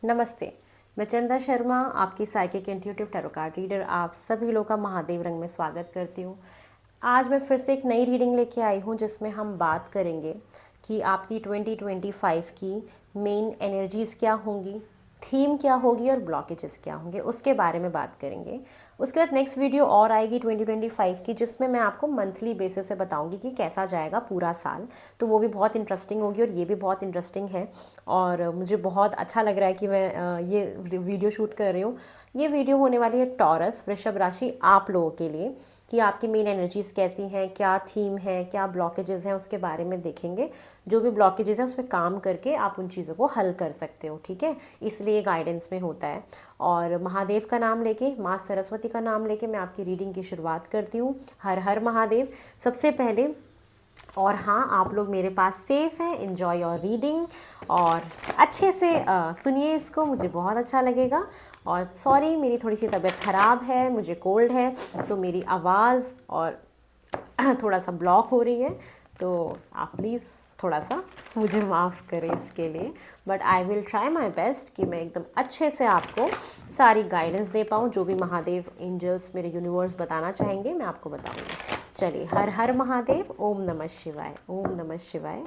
नमस्ते, मैं चंदा शर्मा, आपकी psychic intuitive tarot card reader, आप सभी लोगों का महादेव रंग में स्वागत करती हूँ। आज मैं फिर से एक नई रीडिंग लेके आई हूँ जिसमें हम बात करेंगे कि आपकी 2025 की मेन एनर्जीज़ क्या होंगी, थीम क्या होगी और ब्लॉकेजेस क्या होंगे, उसके बारे में बात करेंगे। उसके बाद नेक्स्ट वीडियो और आएगी 2025 की, जिसमें मैं आपको मंथली बेसिस से बताऊंगी कि कैसा जाएगा पूरा साल। तो वो भी बहुत इंटरेस्टिंग होगी और ये भी बहुत इंटरेस्टिंग है और मुझे बहुत अच्छा लग रहा है कि मैं ये वीडियो शूट कर रही हूँ। ये वीडियो होने वाली है टॉरस वृषभ राशि आप लोगों के लिए कि आपकी मेन एनर्जीज़ कैसी हैं, क्या थीम है, क्या ब्लॉकेजेस हैं, उसके बारे में देखेंगे। जो भी ब्लॉकेजेस हैं उस पर काम करके आप उन चीज़ों को हल कर सकते हो, ठीक है। इसलिए गाइडेंस में होता है। और महादेव का नाम लेके, माँ सरस्वती का नाम लेके मैं आपकी रीडिंग की शुरुआत करती हूँ। हर हर महादेव सबसे पहले। और हाँ, आप लोग मेरे पास सेफ़ हैं, इन्जॉय योर रीडिंग और अच्छे से सुनिए इसको, मुझे बहुत अच्छा लगेगा। और सॉरी, मेरी थोड़ी सी तबीयत ख़राब है, मुझे कोल्ड है, तो मेरी आवाज़ और थोड़ा सा ब्लॉक हो रही है, तो आप प्लीज़ थोड़ा सा मुझे माफ़ करें इसके लिए। But I will try my best कि मैं एकदम अच्छे से आपको सारी गाइडेंस दे पाऊँ। जो भी महादेव एंजल्स मेरे यूनिवर्स बताना चाहेंगे मैं आपको बताऊँगी। चलिए, हर हर महादेव, ओम नमः शिवाय, ओम नमः शिवाय,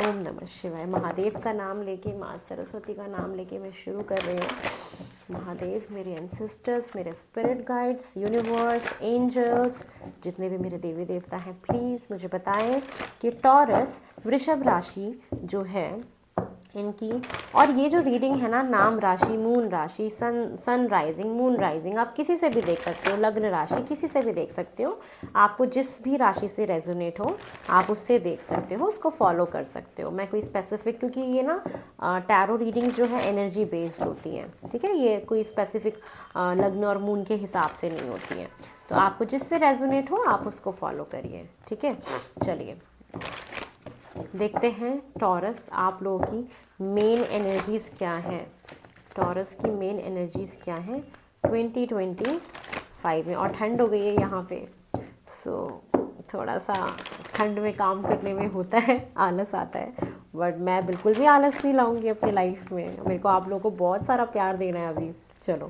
ओम नमः शिवाय। महादेव का नाम लेके, माँ सरस्वती का नाम लेके मैं शुरू कर रही हूँ। महादेव, मेरे एंसेस्टर्स, मेरे स्पिरिट गाइड्स, यूनिवर्स, एंजल्स, जितने भी मेरे देवी देवता हैं, प्लीज़ मुझे बताएं कि टॉरस वृषभ राशि जो है इनकी, और ये जो रीडिंग है ना, नाम राशि, मून राशि, सन राइजिंग, मून राइजिंग, आप किसी से भी देख सकते हो, लग्न राशि किसी से भी देख सकते हो। आपको जिस भी राशि से रेजोनेट हो आप उससे देख सकते हो, उसको फॉलो कर सकते हो। मैं कोई स्पेसिफिक, क्योंकि ये ना टैरो रीडिंग्स जो है एनर्जी बेस्ड होती हैं, ठीक है। ये कोई स्पेसिफिक लग्न और मून के हिसाब से नहीं होती हैं। तो आपको जिससे रेजोनेट हो आप उसको फॉलो करिए, ठीक है। चलिए देखते हैं टॉरस आप लोगों की मेन एनर्जीज़ क्या हैं। टॉरस की मेन एनर्जीज़ क्या हैं 2025 में। और ठंड हो गई है यहाँ पे, सो थोड़ा सा ठंड में काम करने में होता है, आलस आता है। बट मैं बिल्कुल भी आलस नहीं लाऊंगी अपनी लाइफ में। मेरे को आप लोगों को बहुत सारा प्यार देना है अभी। चलो,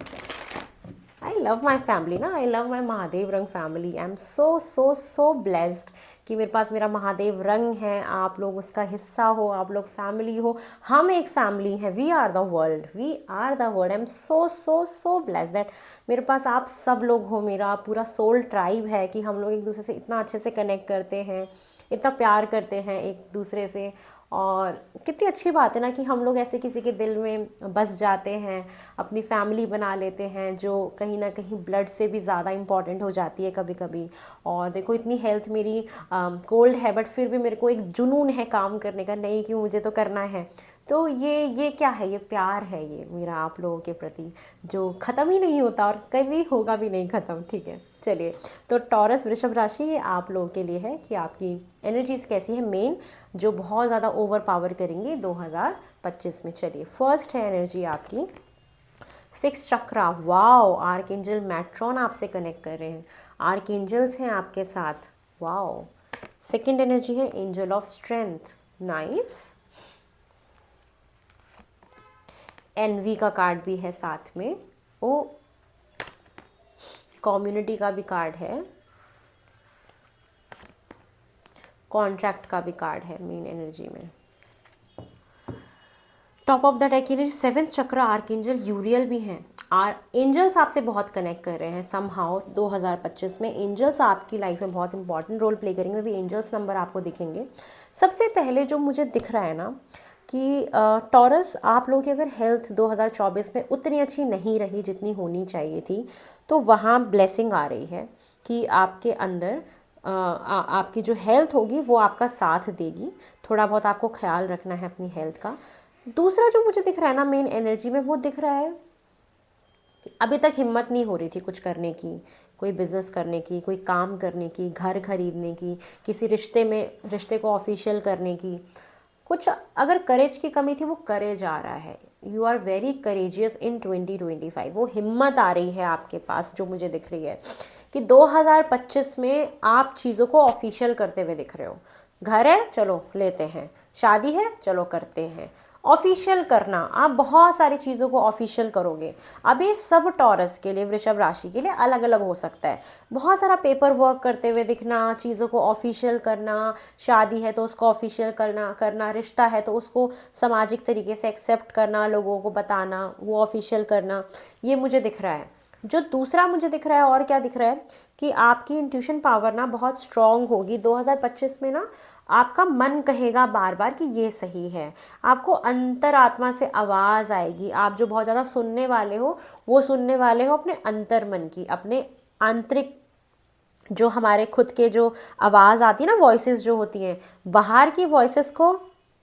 आई लव माई फैमिली ना, आई लव माई महादेव रंग family. I am so so so blessed कि मेरे पास मेरा महादेव रंग है, आप लोग उसका हिस्सा हो, आप लोग फैमिली हो, हम एक फैमिली हैं। We are the world, we are the world. I am so so so blessed that मेरे पास आप सब लोग हो। मेरा पूरा सोल ट्राइब है कि हम लोग एक दूसरे से इतना अच्छे से कनेक्ट करते हैं, इतना प्यार करते हैं एक दूसरे से। और कितनी अच्छी बात है ना कि हम लोग ऐसे किसी के दिल में बस जाते हैं, अपनी फैमिली बना लेते हैं, जो कहीं ना कहीं ब्लड से भी ज़्यादा इम्पॉर्टेंट हो जाती है कभी कभी। और देखो, इतनी हेल्थ मेरी कोल्ड है, बट फिर भी मेरे को एक जुनून है काम करने का, नहीं कि मुझे तो करना है। तो ये क्या है, ये प्यार है ये मेरा आप लोगों के प्रति, जो ख़त्म ही नहीं होता और कभी होगा भी नहीं ख़त्म, ठीक है। चलिए, तो टॉरस वृषभ राशि ये आप लोगों के लिए है कि आपकी एनर्जीज़ कैसी है मेन, जो बहुत ज़्यादा ओवर पावर करेंगी 2025 में। चलिए, फर्स्ट है एनर्जी आपकी 6 चक्रा। वाओ, आर्कएंजल मैट्रॉन आपसे कनेक्ट कर रहे हैं, आर्कएंजल्स हैं आपके साथ। वाओ। सेकंड एनर्जी है angel of strength. Nice. Envy का कार्ड भी है साथ में। ओ, कम्युनिटी का भी कार्ड है, कॉन्ट्रैक्ट का भी कार्ड है मेन एनर्जी में। Top of the deck energy 7th चक्र, आर्कएंजल यूरियल भी हैं। एंजल्स आपसे बहुत कनेक्ट कर रहे हैं समहाउ 2025 में। एंजल्स आपकी लाइफ में बहुत इंपॉर्टेंट रोल प्ले करेंगे। भी एंजल्स नंबर आपको दिखेंगे। सबसे पहले जो मुझे दिख रहा है ना कि टॉरस, आप लोगों की अगर हेल्थ 2024 में उतनी अच्छी नहीं रही जितनी होनी चाहिए थी, तो वहाँ ब्लेसिंग आ रही है कि आपके अंदर आपकी जो हेल्थ होगी वो आपका साथ देगी। थोड़ा बहुत आपको ख्याल रखना है अपनी हेल्थ का। दूसरा जो मुझे दिख रहा है ना मेन एनर्जी में, वो दिख रहा है कि अभी तक हिम्मत नहीं हो रही थी कुछ करने की, कोई बिज़नेस करने की, कोई काम करने की, घर खरीदने की, किसी रिश्ते को ऑफिशियल करने की। कुछ अगर करेज की कमी थी, वो करेज आ रहा है। यू आर वेरी करेजियस इन 2025। वो हिम्मत आ रही है आपके पास, जो मुझे दिख रही है कि 2025 में आप चीज़ों को ऑफिशियल करते हुए दिख रहे हो। घर है, चलो लेते हैं, शादी है, चलो करते हैं, ऑफिशियल करना, आप बहुत सारी चीज़ों को ऑफिशियल करोगे। अब ये सब टॉरस के लिए, वृषभ राशि के लिए अलग अलग हो सकता है। बहुत सारा पेपर वर्क करते हुए दिखना, चीज़ों को ऑफिशियल करना, शादी है तो उसको ऑफिशियल करना, रिश्ता है तो उसको सामाजिक तरीके से एक्सेप्ट करना, लोगों को बताना, वो ऑफिशियल करना, ये मुझे दिख रहा है। जो दूसरा मुझे दिख रहा है, और क्या दिख रहा है कि आपकी इंट्यूशन पावर ना बहुत स्ट्रांग होगी 2025 में ना। आपका मन कहेगा बार बार कि ये सही है, आपको अंतरात्मा से आवाज़ आएगी। आप जो बहुत ज़्यादा सुनने वाले हो, वो सुनने वाले हो अपने अंतर मन की, अपने आंतरिक जो हमारे खुद के जो आवाज़ आती है ना, वॉइसेस जो होती हैं, बाहर की वॉइसेस को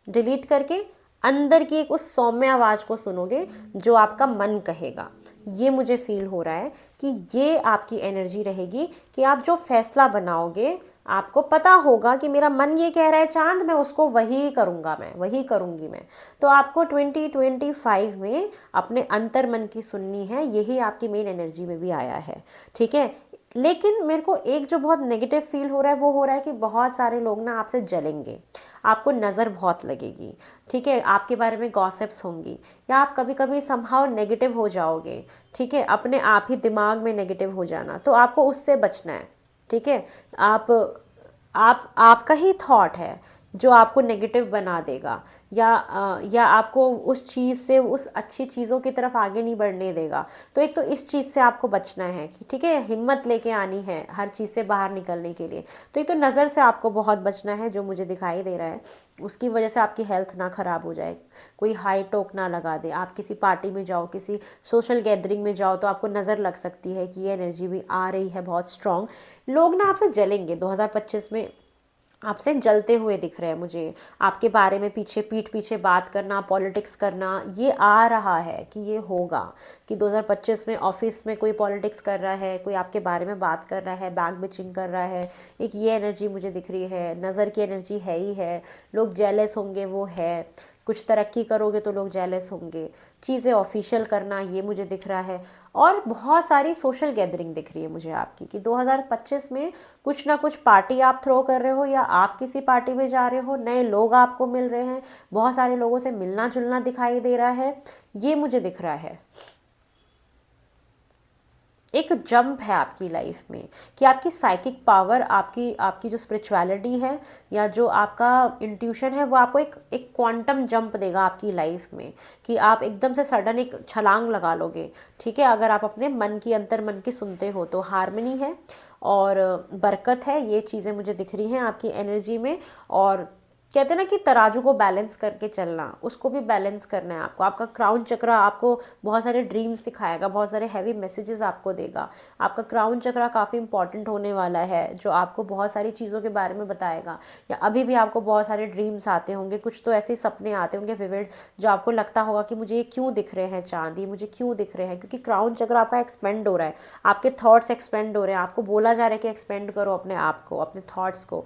डिलीट करके अंदर की एक उस सौम्य आवाज़ को सुनोगे जो आपका मन कहेगा। ये मुझे फील हो रहा है कि ये आपकी एनर्जी रहेगी कि आप जो फैसला बनाओगे, आपको पता होगा कि मेरा मन ये कह रहा है चांद, मैं उसको वही करूँगा, मैं वही करूँगी मैं। तो आपको 2025 में अपने अंतर मन की सुननी है, यही आपकी मेन एनर्जी में भी आया है, ठीक है। लेकिन मेरे को एक जो बहुत नेगेटिव फील हो रहा है वो हो रहा है कि बहुत सारे लोग ना आपसे जलेंगे, आपको नज़र बहुत लगेगी, ठीक है, आपके बारे में गॉसिप्स होंगी, या आप कभी कभी समहाउ नेगेटिव हो जाओगे, ठीक है, अपने आप ही दिमाग में नेगेटिव हो जाना, तो आपको उससे बचना है, ठीक है। आप आपका ही थॉट है जो आपको नेगेटिव बना देगा, या आपको उस चीज़ से, उस अच्छी चीज़ों की तरफ आगे नहीं बढ़ने देगा। तो एक तो इस चीज़ से आपको बचना है, ठीक है, हिम्मत लेके आनी है हर चीज़ से बाहर निकलने के लिए। तो एक तो नज़र से आपको बहुत बचना है, जो मुझे दिखाई दे रहा है, उसकी वजह से आपकी हेल्थ ना ख़राब हो जाए, कोई हाई टोक ना लगा दे। आप किसी पार्टी में जाओ, किसी सोशल गैदरिंग में जाओ, तो आपको नज़र लग सकती है कि ये एनर्जी भी आ रही है बहुत स्ट्रॉन्ग। लोग ना आपसे जलेंगे 2025 में, आपसे जलते हुए दिख रहे हैं मुझे। आपके बारे में पीठ पीछे बात करना, पॉलिटिक्स करना, ये आ रहा है कि ये होगा कि 2025 में ऑफिस में कोई पॉलिटिक्स कर रहा है, कोई आपके बारे में बात कर रहा है, बैक बिचिंग कर रहा है। एक ये एनर्जी मुझे दिख रही है, नज़र की एनर्जी है ही है। लोग जेलस होंगे, वो है, कुछ तरक्की करोगे तो लोग जेलस होंगे। चीज़ें ऑफिशियल करना, ये मुझे दिख रहा है। और बहुत सारी सोशल गैदरिंग दिख रही है मुझे आपकी कि 2025 में कुछ ना कुछ पार्टी आप थ्रो कर रहे हो, या आप किसी पार्टी में जा रहे हो, नए लोग आपको मिल रहे हैं, बहुत सारे लोगों से मिलना जुलना दिखाई दे रहा है, ये मुझे दिख रहा है। एक जंप है आपकी लाइफ में कि आपकी साइकिक पावर, आपकी आपकी जो स्पिरिचुअलिटी है, या जो आपका इंट्यूशन है, वो आपको एक क्वांटम जंप देगा आपकी लाइफ में, कि आप एकदम से सडन एक छलांग लगा लोगे, ठीक है, अगर आप अपने मन की, अंतर मन की सुनते हो। तो हार्मनी है और बरकत है, ये चीज़ें मुझे दिख रही हैं आपकी एनर्जी में। और कहते हैं ना कि तराजू को बैलेंस करके चलना, उसको भी बैलेंस करना है आपको। आपका क्राउन चक्र आपको बहुत सारे ड्रीम्स दिखाएगा, बहुत सारे हैवी मैसेजेस आपको देगा। आपका क्राउन चक्र काफ़ी इंपॉर्टेंट होने वाला है, जो आपको बहुत सारी चीज़ों के बारे में बताएगा। या अभी भी आपको बहुत सारे ड्रीम्स आते होंगे, कुछ तो ऐसे सपने आते होंगे विविड, जो आपको लगता होगा कि मुझे ये क्यों दिख रहे हैं चांद, ये मुझे क्यों दिख रहे हैं, क्योंकि क्राउन चक्र आपका एक्सपेंड हो रहा है, आपके थॉट्स एक्सपेंड हो रहे हैं, आपको बोला जा रहा है कि एक्सपेंड करो अपने आप को, अपने थॉट्स को।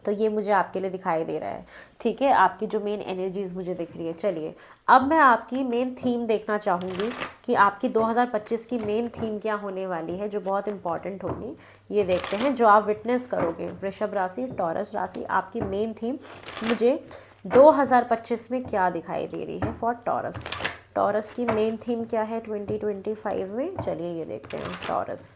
तो ये मुझे आपके लिए दिखाई दे रहा है, ठीक है, आपकी जो मेन एनर्जीज मुझे दिख रही है। चलिए, अब मैं आपकी मेन थीम देखना चाहूँगी कि आपकी 2025 की मेन थीम क्या होने वाली है, जो बहुत इंपॉर्टेंट होगी। ये देखते हैं जो आप विटनेस करोगे, वृषभ राशि, टॉरस राशि, आपकी मेन थीम मुझे 2025 में क्या दिखाई दे रही है फॉर टॉरस। टॉरस की मेन थीम क्या है 2025 में, चलिए ये देखते हैं। टॉरस,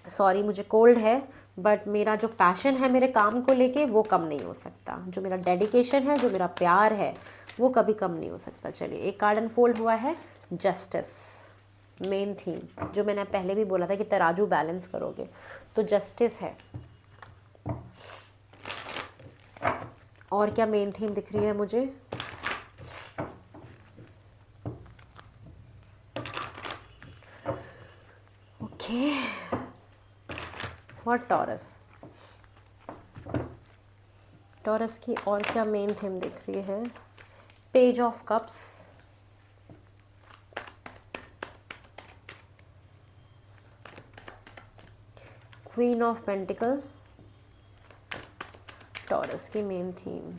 सॉरी मुझे कोल्ड है, बट मेरा जो पैशन है मेरे काम को लेके, वो कम नहीं हो सकता। जो मेरा डेडिकेशन है, जो मेरा प्यार है, वो कभी कम नहीं हो सकता। चलिए, एक कार्ड अनफोल्ड हुआ है, जस्टिस, मेन थीम, जो मैंने पहले भी बोला था कि तराजू बैलेंस करोगे, तो जस्टिस है। और क्या मेन थीम दिख रही है मुझे, ओके, फॉर टॉरस। टॉरस की और क्या मेन थीम दिख रही है, page of cups, queen of pentacle, Taurus की main theme,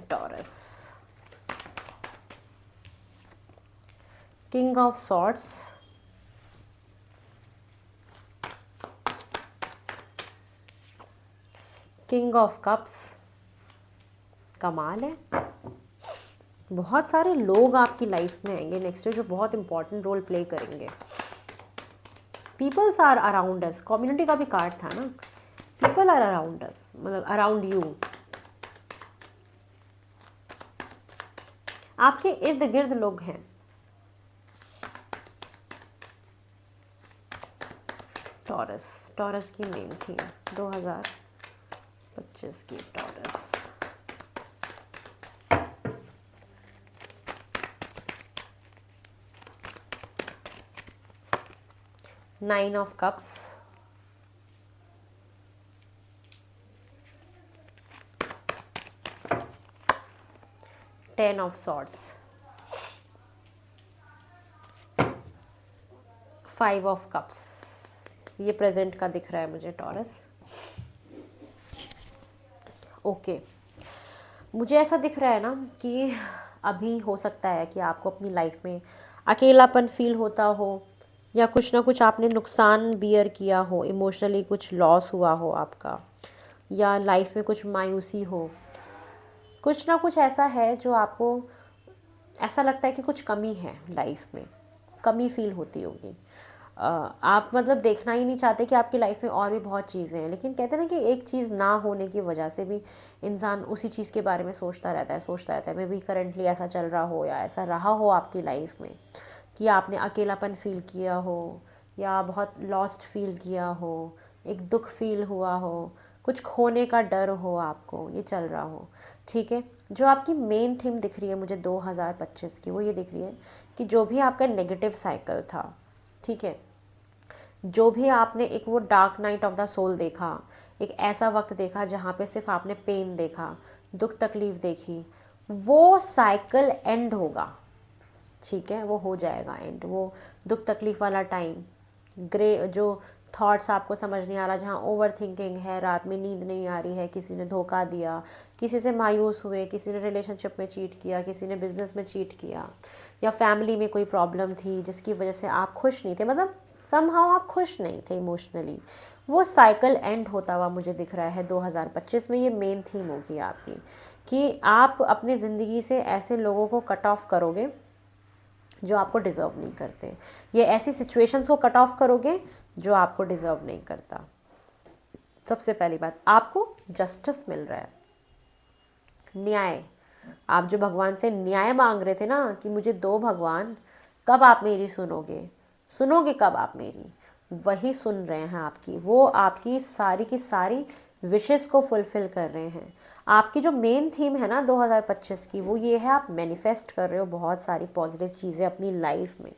Taurus, king of swords, king of cups, कमाल है। बहुत सारे लोग आपकी लाइफ में आएंगे नेक्स्ट ईयर जो बहुत इंपॉर्टेंट रोल प्ले करेंगे। Peoples are around us, community का भी कार्ड था ना, पीपल आर अराउंड अस, मतलब अराउंड यू, आपके इर्द गिर्द लोग हैं। टॉरस, टॉरस की मेन थी 2025 की taurus. Nine of cups, ten of swords, five of cups, ये प्रेजेंट का दिख रहा है मुझे टॉरस। ओके, मुझे ऐसा दिख रहा है ना कि अभी हो सकता है कि आपको अपनी लाइफ में अकेलापन फील होता हो, या कुछ ना कुछ आपने नुकसान बियर किया हो, इमोशनली कुछ लॉस हुआ हो आपका, या लाइफ में कुछ मायूसी हो, कुछ ना कुछ ऐसा है जो आपको ऐसा लगता है कि कुछ कमी है लाइफ में, कमी फील होती होगी। आप मतलब देखना ही नहीं चाहते कि आपकी लाइफ में और भी बहुत चीज़ें हैं, लेकिन कहते हैं ना कि एक चीज़ ना होने की वजह से भी इंसान उसी चीज़ के बारे में सोचता रहता है। मे बी करंटली ऐसा चल रहा हो या ऐसा रहा हो आपकी लाइफ में कि आपने अकेलापन फील किया हो, या बहुत लॉस्ट फील किया हो, एक दुख फील हुआ हो, कुछ खोने का डर हो आपको, ये चल रहा हो। ठीक है, जो आपकी मेन थीम दिख रही है मुझे 2025 की, वो ये दिख रही है कि जो भी आपका नेगेटिव साइकिल था, ठीक है, जो भी आपने एक वो dark night of the soul देखा, एक ऐसा वक्त देखा जहाँ पे सिर्फ आपने पेन देखा, दुख तकलीफ़ देखी, वो साइकिल एंड होगा। ठीक है, वो हो जाएगा एंड, वो दुख तकलीफ़ वाला टाइम, ग्रे जो थॉट्स आपको समझ नहीं आ रहा, जहाँ ओवर थिंकिंग है, रात में नींद नहीं आ रही है, किसी ने धोखा दिया, किसी से मायूस हुए, किसी ने रिलेशनशिप में चीट किया, किसी ने बिजनेस में चीट किया, या फैमिली में कोई प्रॉब्लम थी जिसकी वजह से आप खुश नहीं थे, मतलब समहाउ आप खुश नहीं थे इमोशनली, वो साइकिल एंड होता हुआ मुझे दिख रहा है 2025 में। ये मेन थीम होगी आपकी कि आप अपनी ज़िंदगी से ऐसे लोगों को कट ऑफ करोगे जो आपको डिज़र्व नहीं करते, ये ऐसी सिचुएशंस को कट ऑफ करोगे जो आपको डिज़र्व नहीं करता। सबसे पहली बात, आपको जस्टिस मिल रहा है, न्याय। आप जो भगवान से न्याय मांग रहे थे ना कि मुझे दो भगवान, कब आप मेरी सुनोगे कब आप मेरी, वही सुन रहे हैं आपकी, वो आपकी सारी की सारी विशेस को फुलफ़िल कर रहे हैं। आपकी जो मेन थीम है ना 2025 की, वो ये है, आप मैनिफेस्ट कर रहे हो बहुत सारी पॉजिटिव चीज़ें अपनी लाइफ में,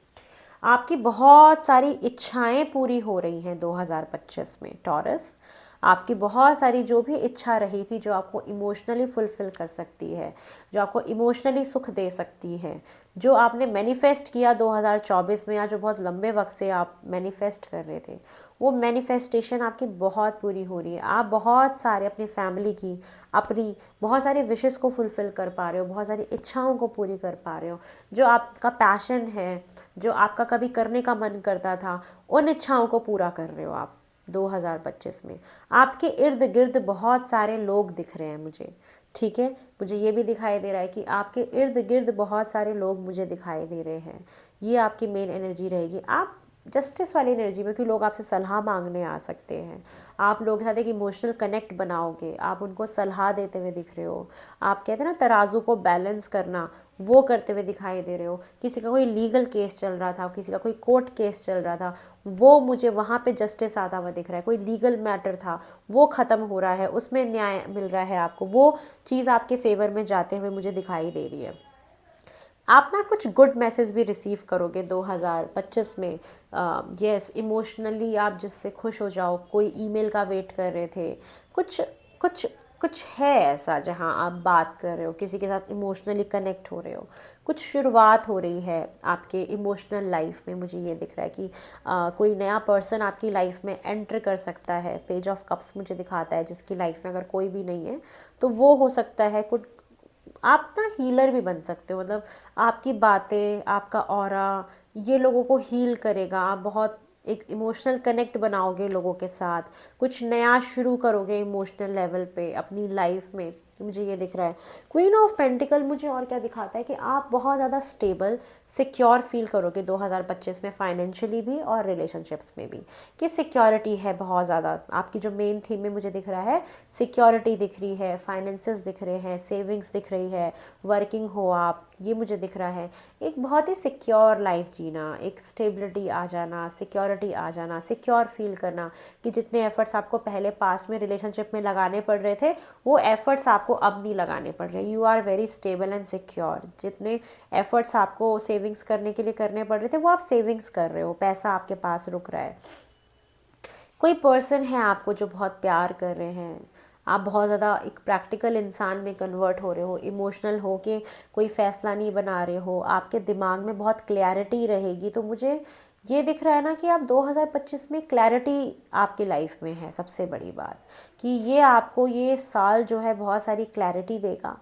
आपकी बहुत सारी इच्छाएं पूरी हो रही हैं 2025 में टॉरस। आपकी बहुत सारी जो भी इच्छा रही थी, जो आपको इमोशनली फुलफ़िल कर सकती है, जो आपको इमोशनली सुख दे सकती है, जो आपने मैनिफेस्ट किया 2024 में, या जो बहुत लंबे वक्त से आप मैनिफेस्ट कर रहे थे, वो मैनिफेस्टेशन आपकी बहुत पूरी हो रही है। आप बहुत सारे अपनी फैमिली की, अपनी बहुत सारी विशेस को फुलफ़िल कर पा रहे हो, बहुत सारी इच्छाओं को पूरी कर पा रहे हो, जो आपका पैशन है, जो आपका कभी करने का मन करता था, उन इच्छाओं को पूरा कर रहे हो आप 2025 में। आपके इर्द गिर्द बहुत सारे लोग दिख रहे हैं मुझे, ठीक है, मुझे ये भी दिखाई दे रहा है कि आपके इर्द गिर्द बहुत सारे लोग मुझे दिखाई दे रहे हैं। ये आपकी मेन एनर्जी रहेगी। आप जस्टिस वाली एनर्जी में, क्योंकि लोग आपसे सलाह मांगने आ सकते हैं, आप लोगों के साथ एक इमोशनल कनेक्ट बनाओगे, आप उनको सलाह देते हुए दिख रहे हो। आप कहते हैं ना तराजू को बैलेंस करना, वो करते हुए दिखाई दे रहे हो। किसी का कोई लीगल केस चल रहा था, किसी का कोई कोर्ट केस चल रहा था, वो मुझे वहाँ पे जस्टिस आता हुआ दिख रहा है। कोई लीगल मैटर था, वो ख़त्म हो रहा है, उसमें न्याय मिल रहा है आपको, वो चीज़ आपके फेवर में जाते हुए मुझे दिखाई दे रही है। आप ना कुछ गुड मैसेज भी रिसीव करोगे 2025 में। यस, इमोशनली आप जिससे खुश हो जाओ, कोई ईमेल का वेट कर रहे थे, कुछ कुछ कुछ है ऐसा जहाँ आप बात कर रहे हो, किसी के साथ इमोशनली कनेक्ट हो रहे हो, कुछ शुरुआत हो रही है आपके इमोशनल लाइफ में। मुझे ये दिख रहा है कि कोई नया पर्सन आपकी लाइफ में एंटर कर सकता है। पेज ऑफ कप्स मुझे दिखाता है जिसकी लाइफ में अगर कोई भी नहीं है तो वो हो सकता है कुछ, आप ना हीलर भी बन सकते हो, मतलब आपकी बातें, आपका ऑरा ये लोगों को हील करेगा। आप बहुत एक इमोशनल कनेक्ट बनाओगे लोगों के साथ, कुछ नया शुरू करोगे इमोशनल लेवल पे अपनी लाइफ में, मुझे ये दिख रहा है। क्वीन ऑफ पेंटिकल मुझे और क्या दिखाता है कि आप बहुत ज़्यादा स्टेबल सिक्योर फील करोगे 2025 में, फाइनेंशियली भी और रिलेशनशिप्स में भी, कि सिक्योरिटी है बहुत ज़्यादा। आपकी जो मेन थीम में मुझे दिख रहा है, सिक्योरिटी दिख रही है, फाइनेंसेस दिख रहे हैं, सेविंग्स दिख रही है, वर्किंग हो आप, ये मुझे दिख रहा है। एक बहुत ही सिक्योर लाइफ जीना, एक स्टेबिलिटी आ जाना, सिक्योरिटी आ जाना, सिक्योर फील करना कि जितने एफर्ट्स आपको पहले पास्ट में रिलेशनशिप में लगाने पड़ रहे थे, वो एफर्ट्स आपको अब नहीं लगाने पड़ रहे। You are very stable and secure. जितने एफर्ट्स आपको सेविंग्स करने के लिए करने पड़ रहे थे, वो आप सेविंग्स कर रहे हो, पैसा आपके पास रुक रहा है। कोई पर्सन है आपको जो बहुत प्यार कर रहे हैं, आप बहुत ज़्यादा एक प्रैक्टिकल इंसान में कन्वर्ट हो रहे हो, इमोशनल हो के कोई फ़ैसला नहीं बना रहे हो, आपके दिमाग में बहुत क्लैरिटी रहेगी। तो मुझे ये दिख रहा है ना कि आप 2025 में क्लैरिटी आपकी लाइफ में है। सबसे बड़ी बात कि ये आपको ये साल जो है बहुत सारी क्लैरिटी देगा,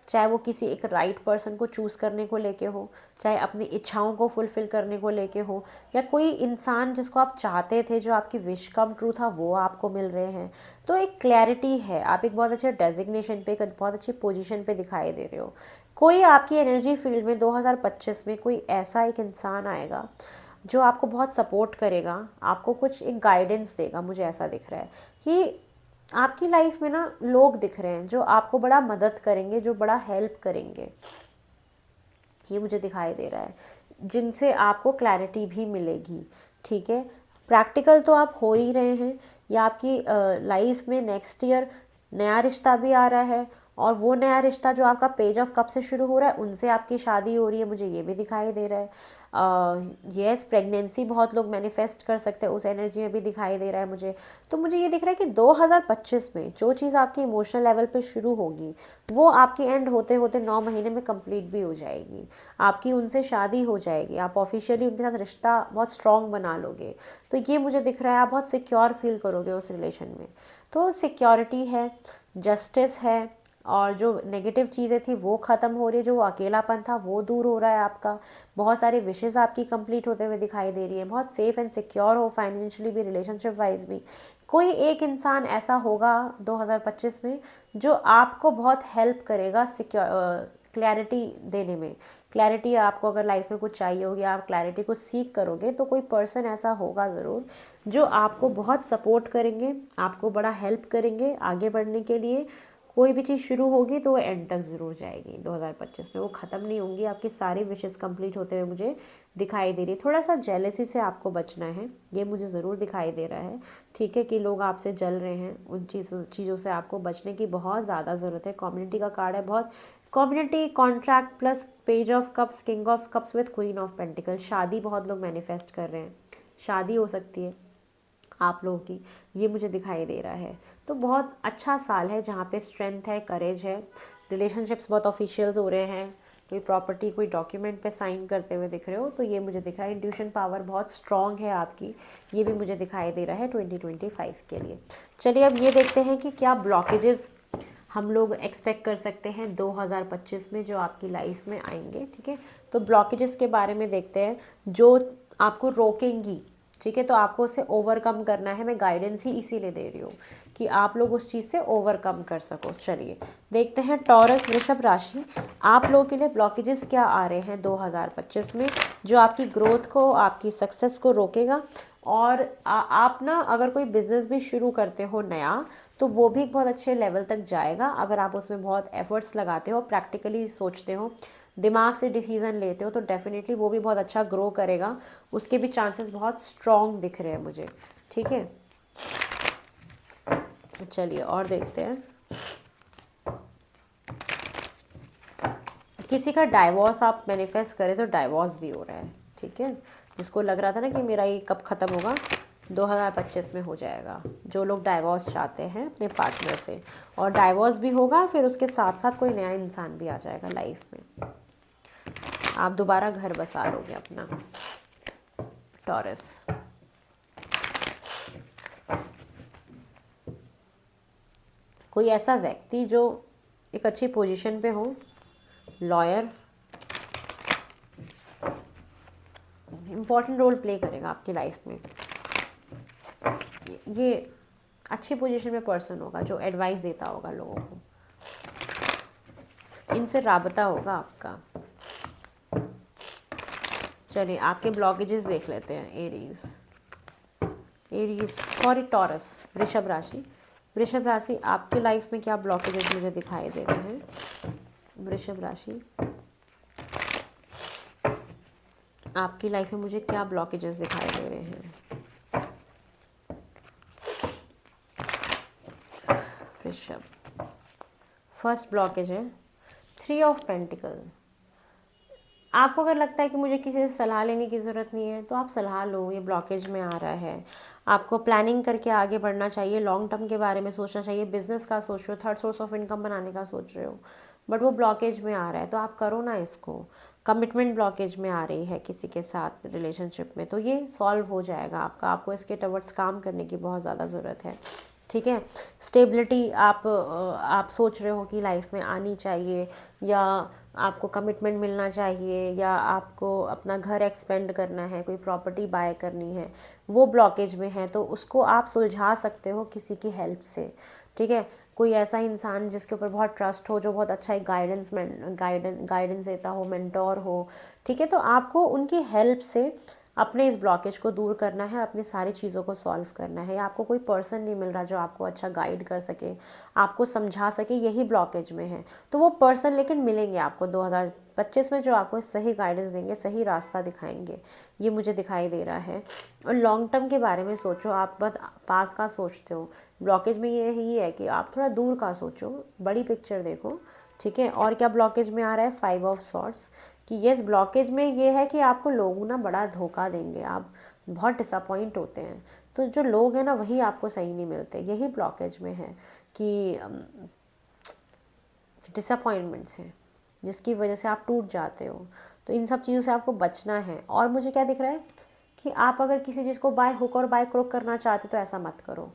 चाहे वो किसी एक राइट पर्सन को चूज़ करने को लेके हो, चाहे अपनी इच्छाओं को फुलफ़िल करने को लेके हो, या कोई इंसान जिसको आप चाहते थे, जो आपकी विश कम ट्रू था, वो आपको मिल रहे हैं। तो एक क्लैरिटी है, आप एक बहुत अच्छे डेजिग्नेशन पे, एक बहुत अच्छी पोजीशन पे दिखाई दे रहे हो। कोई आपकी एनर्जी फील्ड में 2025 में कोई ऐसा एक इंसान आएगा जो आपको बहुत सपोर्ट करेगा, आपको कुछ एक गाइडेंस देगा। मुझे ऐसा दिख रहा है कि आपकी लाइफ में ना लोग दिख रहे हैं जो आपको बड़ा मदद करेंगे, जो बड़ा हेल्प करेंगे, ये मुझे दिखाई दे रहा है, जिनसे आपको क्लैरिटी भी मिलेगी। ठीक है, प्रैक्टिकल तो आप हो ही रहे हैं, या आपकी लाइफ में नेक्स्ट ईयर नया रिश्ता भी आ रहा है, और वो नया रिश्ता जो आपका पेज ऑफ कप से शुरू हो रहा है, उनसे आपकी शादी हो रही है, मुझे ये भी दिखाई दे रहा है। यस, प्रेगनेंसी बहुत लोग मैनिफेस्ट कर सकते हैं, उस एनर्जी में भी दिखाई दे रहा है मुझे। तो मुझे ये दिख रहा है कि 2025 में जो चीज़ आपकी इमोशनल लेवल पे शुरू होगी, वो आपकी एंड होते होते 9 महीने में कंप्लीट भी हो जाएगी। आपकी उनसे शादी हो जाएगी, आप ऑफिशियली उनके साथ रिश्ता बहुत स्ट्रॉन्ग बना लोगे। तो ये मुझे दिख रहा है, आप बहुत सिक्योर फील करोगे उस रिलेशन में। तो सिक्योरिटी है, जस्टिस है, और जो नेगेटिव चीज़ें थी वो ख़त्म हो रही है, जो वो अकेलापन था वो दूर हो रहा है आपका। बहुत सारे विशेज़ आपकी कंप्लीट होते हुए दिखाई दे रही है। बहुत सेफ़ एंड सिक्योर हो, फाइनेंशियली भी, रिलेशनशिप वाइज भी। कोई एक इंसान ऐसा होगा 2025 में जो आपको बहुत हेल्प करेगा क्लैरिटी देने में। क्लैरिटी आपको अगर लाइफ में कुछ चाहिए होगी, आप क्लैरिटी को सीख करोगे, तो कोई पर्सन ऐसा होगा ज़रूर जो आपको बहुत सपोर्ट करेंगे, आपको बड़ा हेल्प करेंगे आगे बढ़ने के लिए। कोई भी चीज़ शुरू होगी तो वो एंड तक ज़रूर जाएगी 2025 में, वो ख़त्म नहीं होंगी। आपकी सारी विशेज़ कंप्लीट होते हुए मुझे दिखाई दे रही है। थोड़ा सा जेलसी से आपको बचना है, ये मुझे ज़रूर दिखाई दे रहा है। ठीक है, कि लोग आपसे जल रहे हैं, उन चीज़ों से आपको बचने की बहुत ज़्यादा ज़रूरत है। कम्युनिटी का कार्ड है, बहुत community, contract plus page of cups, king of cups with queen of pentacle. शादी बहुत लोग मैनिफेस्ट कर रहे हैं, शादी हो सकती है आप लोगों की, ये मुझे दिखाई दे रहा है। तो बहुत अच्छा साल है जहाँ पे स्ट्रेंथ है, करेज है, रिलेशनशिप्स बहुत ऑफिशियल्स हो रहे हैं, कोई प्रॉपर्टी, कोई डॉक्यूमेंट पे साइन करते हुए दिख रहे हो, तो ये मुझे दिख रहा है। इंट्यूशन पावर बहुत स्ट्रॉन्ग है आपकी, ये भी मुझे दिखाई दे रहा है 2025 के लिए। चलिए अब ये देखते हैं कि क्या ब्लॉकेजेस हम लोग एक्सपेक्ट कर सकते हैं 2025 में जो आपकी लाइफ में आएंगे। ठीक है, तो ब्लॉकेजेस के बारे में देखते हैं जो आपको रोकेंगी। ठीक है, तो आपको उससे ओवरकम करना है। मैं गाइडेंस ही इसीलिए दे रही हूँ कि आप लोग उस चीज़ से ओवरकम कर सको। चलिए देखते हैं टॉरस वृषभ राशि, आप लोगों के लिए ब्लॉकेजेस क्या आ रहे हैं 2025 में, जो आपकी ग्रोथ को, आपकी सक्सेस को रोकेगा। और आप ना अगर कोई बिज़नेस भी शुरू करते हो नया, तो वो भी एक बहुत अच्छे लेवल तक जाएगा अगर आप उसमें बहुत एफर्ट्स लगाते हो, प्रैक्टिकली सोचते हो, दिमाग से डिसीज़न लेते हो, तो डेफिनेटली वो भी बहुत अच्छा ग्रो करेगा। उसके भी चांसेस बहुत स्ट्रॉन्ग दिख रहे हैं मुझे। ठीक है, चलिए और देखते हैं। किसी का डाइवोर्स आप मैनिफेस्ट करें तो डाइवोर्स भी हो रहा है। ठीक है, जिसको लग रहा था ना कि मेरा ये कब ख़त्म होगा, 2025 में हो जाएगा। जो लोग डाइवोर्स चाहते हैं अपने पार्टनर से, और डाइवोर्स भी होगा, फिर उसके साथ साथ कोई नया इंसान भी आ जाएगा लाइफ में, आप दोबारा घर बसा लोगे अपना। टॉरस, कोई ऐसा व्यक्ति जो एक अच्छी पोजीशन पे हो, लॉयर, इम्पॉर्टेंट रोल प्ले करेगा आपकी लाइफ में। ये अच्छी पोजीशन में पर्सन होगा जो एडवाइस देता होगा लोगों को, इनसे राबता होगा आपका। चलिए आपके ब्लॉकेजेस देख लेते हैं। टॉरस, वृषभ राशि। वृषभ राशि, आपकी लाइफ में क्या ब्लॉकेजेस मुझे दिखाई दे रहे हैं? वृषभ राशि, आपकी लाइफ में मुझे क्या ब्लॉकेजेस दिखाई दे रहे हैं? वृषभ, फर्स्ट ब्लॉकेज है 3 ऑफ पेंटिकल। आपको अगर लगता है कि मुझे किसी से सलाह लेने की ज़रूरत नहीं है तो आप सलाह लो, ये ब्लॉकेज में आ रहा है। आपको प्लानिंग करके आगे बढ़ना चाहिए, लॉन्ग टर्म के बारे में सोचना चाहिए, बिजनेस का सोच रहे हो, थर्ड सोर्स ऑफ इनकम बनाने का सोच रहे हो, बट वो ब्लॉकेज में आ रहा है तो आप करो ना इसको। कमिटमेंट ब्लॉकेज में आ रही है किसी के साथ रिलेशनशिप में, तो ये सॉल्व हो जाएगा आपका। आपको इसके टवर्ड्स काम करने की बहुत ज़्यादा ज़रूरत है, ठीक है। स्टेबिलिटी आप सोच रहे हो कि लाइफ में आनी चाहिए, या आपको कमिटमेंट मिलना चाहिए, या आपको अपना घर एक्सपेंड करना है, कोई प्रॉपर्टी बाय करनी है, वो ब्लॉकेज में है तो उसको आप सुलझा सकते हो किसी की हेल्प से, ठीक है। कोई ऐसा इंसान जिसके ऊपर बहुत ट्रस्ट हो, जो बहुत अच्छा एक गाइडेंस देता हो, मेंटोर हो, ठीक है। तो आपको उनकी हेल्प से अपने इस ब्लॉकेज को दूर करना है, अपनी सारी चीज़ों को सॉल्व करना है। आपको कोई पर्सन नहीं मिल रहा जो आपको अच्छा गाइड कर सके, आपको समझा सके, यही ब्लॉकेज में है। तो वो पर्सन लेकिन मिलेंगे आपको 2025 में, जो आपको सही गाइडेंस देंगे, सही रास्ता दिखाएंगे, ये मुझे दिखाई दे रहा है। और लॉन्ग टर्म के बारे में सोचो, आप बस पास का सोचते हो। ब्लॉकेज में ये ही है कि आप थोड़ा दूर का सोचो, बड़ी पिक्चर देखो, ठीक है। और क्या ब्लॉकेज में आ रहा है? 5 ऑफ सॉर्ड्स, कि येस ब्लॉकेज में ये है कि आपको लोग ना बड़ा धोखा देंगे, आप बहुत डिसअपॉइंट होते हैं। तो जो लोग हैं ना वही आपको सही नहीं मिलते, यही ब्लॉकेज में है कि डिसअपॉइंटमेंट्स हैं जिसकी वजह से आप टूट जाते हो। तो इन सब चीज़ों से आपको बचना है। और मुझे क्या दिख रहा है कि आप अगर किसी चीज़ को बाय हुक और बाय क्रोक करना चाहते तो ऐसा मत करो।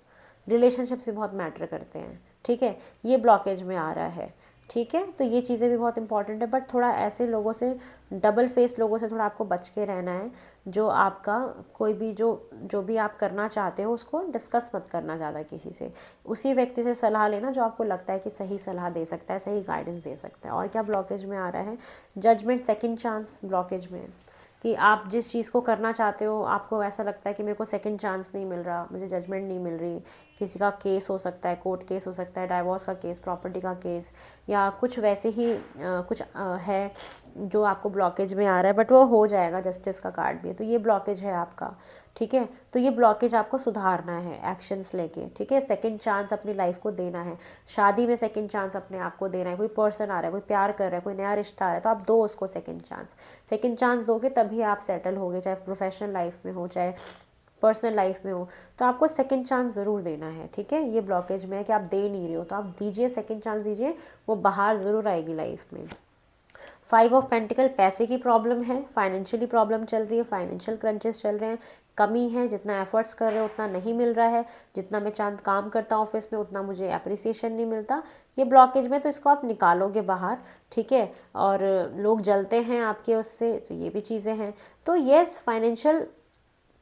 रिलेशनशिप से बहुत मैटर करते हैं, ठीक है। ये ब्लॉकेज में आ रहा है, ठीक है। तो ये चीज़ें भी बहुत इंपॉर्टेंट है, बट थोड़ा ऐसे लोगों से, डबल फेस लोगों से थोड़ा आपको बच के रहना है, जो आपका कोई भी जो भी आप करना चाहते हो उसको डिस्कस मत करना ज़्यादा किसी से। उसी व्यक्ति से सलाह लेना जो आपको लगता है कि सही सलाह दे सकता है, सही गाइडेंस दे सकता है। और क्या ब्लॉकेज में आ रहा है? जजमेंट, सेकेंड चांस ब्लॉकेज में, कि आप जिस चीज़ को करना चाहते हो आपको ऐसा लगता है कि मेरे को सेकंड चांस नहीं मिल रहा, मुझे जजमेंट नहीं मिल रही। किसी का केस हो सकता है, कोर्ट केस हो सकता है, डाइवोर्स का केस, प्रॉपर्टी का केस, या कुछ वैसे ही है जो आपको ब्लॉकेज में आ रहा है, बट वो हो जाएगा। जस्टिस का कार्ड भी है, तो ये ब्लॉकेज है आपका, ठीक है। तो ये ब्लॉकेज आपको सुधारना है एक्शंस लेके, ठीक है। सेकंड चांस अपनी लाइफ को देना है, शादी में सेकंड चांस अपने आप को देना है। कोई पर्सन आ रहा है, कोई प्यार कर रहा है, कोई नया रिश्ता आ रहा है, तो आप दो उसको सेकंड चांस दोगे तभी आप सेटल होगे, चाहे प्रोफेशनल लाइफ में हो, चाहे पर्सनल लाइफ में हो। तो आपको सेकंड चांस ज़रूर देना है, ठीक है। ये ब्लॉकेज में है कि आप दे नहीं रहे हो, तो आप दीजिए, सेकंड चांस दीजिए, वो बाहर ज़रूर आएगी लाइफ में। 5 ऑफ पेंटिकल, पैसे की प्रॉब्लम है, फाइनेंशियली प्रॉब्लम चल रही है, फाइनेंशियल क्रंचेस चल रहे हैं, कमी है, जितना एफर्ट्स कर रहे हो उतना नहीं मिल रहा है, जितना मैं चांद काम करता हूँ ऑफिस में उतना मुझे अप्रिसिएशन नहीं मिलता, ये ब्लॉकेज में। तो इसको आप निकालोगे बाहर, ठीक है। और लोग जलते हैं आपके उससे, तो ये भी चीज़ें हैं। तो येस, फाइनेंशियल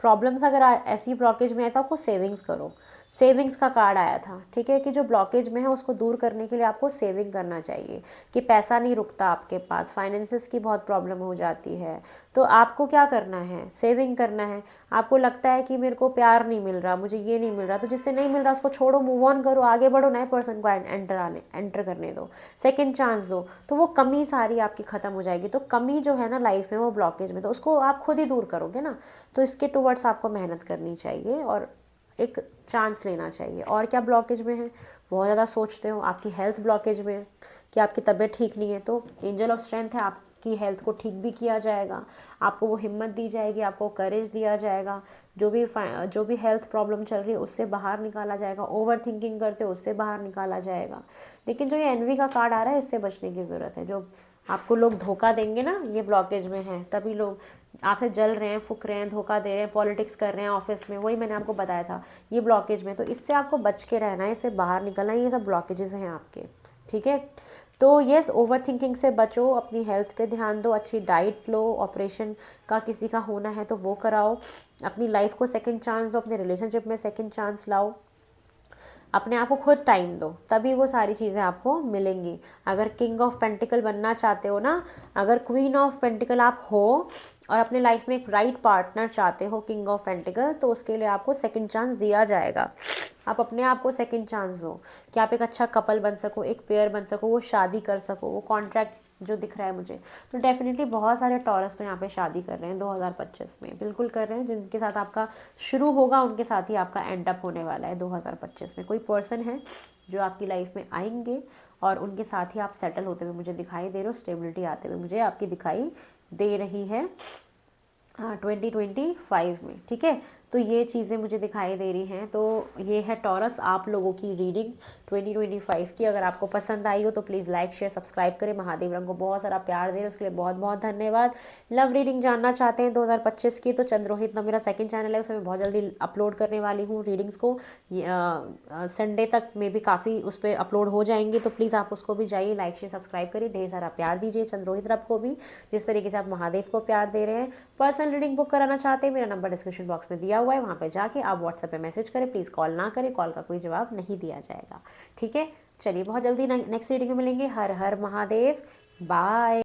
प्रॉब्लम्स अगर ऐसी ब्लॉकेज में है तो आपको सेविंग्स करो। सेविंग्स का कार्ड आया था, ठीक है, कि जो ब्लॉकेज में है उसको दूर करने के लिए आपको सेविंग करना चाहिए, कि पैसा नहीं रुकता आपके पास, फाइनेंसेस की बहुत प्रॉब्लम हो जाती है। तो आपको क्या करना है? सेविंग करना है। आपको लगता है कि मेरे को प्यार नहीं मिल रहा, मुझे ये नहीं मिल रहा, तो जिससे नहीं मिल रहा उसको छोड़ो, मूव ऑन करो, आगे बढ़ो, नए पर्सन को एंटर करने दो, सेकेंड चांस दो, तो वो कमी सारी आपकी ख़त्म हो जाएगी। तो कमी जो है ना लाइफ में, वो ब्लॉकेज में, तो उसको आप खुद ही दूर करोगे ना। तो इसके टूवर्ड्स आपको मेहनत करनी चाहिए और एक चांस लेना चाहिए। और क्या ब्लॉकेज में है? बहुत ज़्यादा सोचते हो, आपकी हेल्थ ब्लॉकेज में है कि आपकी तबीयत ठीक नहीं है, तो एंजल ऑफ स्ट्रेंथ है, आपकी हेल्थ को ठीक भी किया जाएगा, आपको वो हिम्मत दी जाएगी, आपको करेज दिया जाएगा। जो भी हेल्थ प्रॉब्लम चल रही है उससे बाहर निकाला जाएगा, ओवर थिंकिंग करते हो उससे बाहर निकाला जाएगा। लेकिन जो ये एनवी का कार्ड आ रहा है, इससे बचने की ज़रूरत है। जो आपको लोग धोखा देंगे ना, ये ब्लॉकेज में है, तभी लोग आपसे जल रहे हैं, फुक रहे हैं, धोखा दे रहे हैं, पॉलिटिक्स कर रहे हैं ऑफिस में, वही मैंने आपको बताया था, ये ब्लॉकेज में। तो इससे आपको बच के रहना है, इससे बाहर निकलना है, ये सब ब्लॉकेजेस हैं आपके, ठीक है। तो यस, ओवर थिंकिंग से बचो, अपनी हेल्थ पे ध्यान दो, अच्छी डाइट लो, ऑपरेशन का किसी का होना है तो वो कराओ, अपनी लाइफ को सेकंड चांस दो, अपने रिलेशनशिप में सेकंड चांस लाओ, अपने आप को खुद टाइम दो, तभी वो सारी चीज़ें आपको मिलेंगी। अगर किंग ऑफ पेंटिकल बनना चाहते हो ना, अगर क्वीन ऑफ पेंटिकल आप हो और अपने लाइफ में एक राइट पार्टनर चाहते हो किंग ऑफ पेंटिकल, तो उसके लिए आपको सेकंड चांस दिया जाएगा। आप अपने आप को सेकंड चांस दो कि आप एक अच्छा कपल बन सको, एक पेयर बन सको, वो शादी कर सको, वो कॉन्ट्रैक्ट जो दिख रहा है मुझे, तो डेफिनेटली बहुत सारे टॉरस तो यहाँ पे शादी कर रहे हैं 2025 में, बिल्कुल कर रहे हैं। जिनके साथ आपका शुरू होगा उनके साथ ही आपका एंड अप होने वाला है 2025 में। कोई पर्सन है जो आपकी लाइफ में आएंगे और उनके साथ ही आप सेटल होते हुए मुझे दिखाई दे रहे हो, स्टेबिलिटी आते हुए मुझे आपकी दिखाई दे रही है 2025 में, ठीक है। तो ये चीज़ें मुझे दिखाई दे रही हैं। तो ये है टॉरस आप लोगों की रीडिंग 2025 की। अगर आपको पसंद आई हो तो प्लीज़ लाइक शेयर सब्सक्राइब करें। महादेव रंग को बहुत सारा प्यार दे रहे, उसके लिए बहुत बहुत धन्यवाद। लव रीडिंग जानना चाहते हैं 2025 की, तो चंद्रोहित नाम मेरा सेकंड चैनल है, उसमें बहुत जल्दी अपलोड करने वाली हूँ रीडिंग्स को। संडे तक में भी काफ़ी उस पर अपलोड हो जाएंगे, तो प्लीज़ आप उसको भी जाइए, लाइक शेयर सब्सक्राइब करिए, ढेर सारा प्यार दीजिए चंद्रोहित रब को भी, जिस तरीके से आप महादेव को प्यार दे रहे हैं। पर्सनल रीडिंग बुक कराना चाहते हैं, मेरा नंबर डिस्क्रिप्शन बॉक्स में दिया हुआ है, वहाँ पे जाके आप व्हाट्सएप पे मैसेज करें। प्लीज़ कॉल ना करें, कॉल का कोई जवाब नहीं दिया जाएगा, ठीक है। चलिए बहुत जल्दी नेक्स्ट रीडिंग में मिलेंगे। हर हर महादेव, बाय।